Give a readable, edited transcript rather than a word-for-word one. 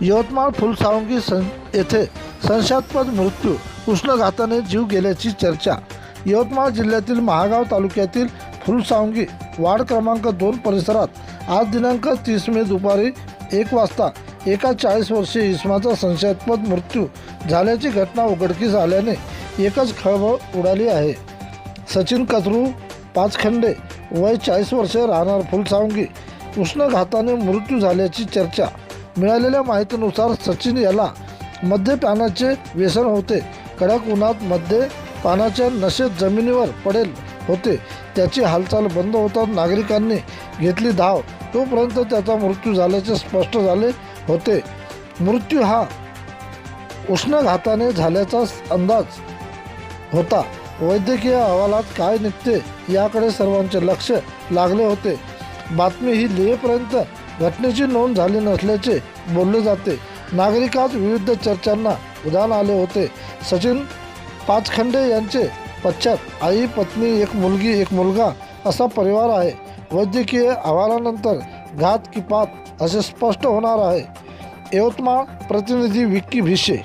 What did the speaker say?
यवतमाळ फुलसावंगी येथे संशयास्पद मृत्यू, उष्णघाताने जीव गेल्याची चर्चा। यवतमाळ जिल्ह्यातील महागाव तालुक्यातील फुलसावंगी वार्ड क्रमांक 2 परिसरात आज दिनांक 30 मे दुपारी 1 वाजता एका 40 वर्षीय इसमाचा संशयास्पद मृत्यू झाल्याची घटना उघडकीस आल्याने एकच खळबळ उडाली आहे। सचिन कचरू पाचखंडे वय 40 वर्षे राहणार फुलसावंगी उष्णघाताने मृत्यू झाल्याची चर्चा। मिळालेल्या माहितीनुसार सचिन याला मद्यपानाचे व्यसन होते। कडक उन्हात मद्यपानाच्या नशेत जमिनीवर पडेल होते। त्याची हालचाल बंद होताच नागरिकांनी घेतली धाव, तोपर्यंत त्याचा मृत्यू झाल्याचे स्पष्ट झाले होते। मृत्यू हा उष्णघाताने झाल्याचा अंदाज होता। वैद्यकीय अहवालात काय निघते याकडे सर्वांचे लक्ष लागले होते। बातमी ही लिहेपर्यंत घटनेची नोंद झाली नसल्याचे बोलले जाते। नागरिकात विविध चर्चांना उधाण आले होते। सचिन पाचखंडे यांचे पश्चात आई, पत्नी, एक मुलगी, एक मुलगा असा परिवार आहे। वैद्यकीय अहवालानंतर घात की पात असे स्पष्ट होणार आहे। यवतमाळ प्रतिनिधी विक्की भिशे।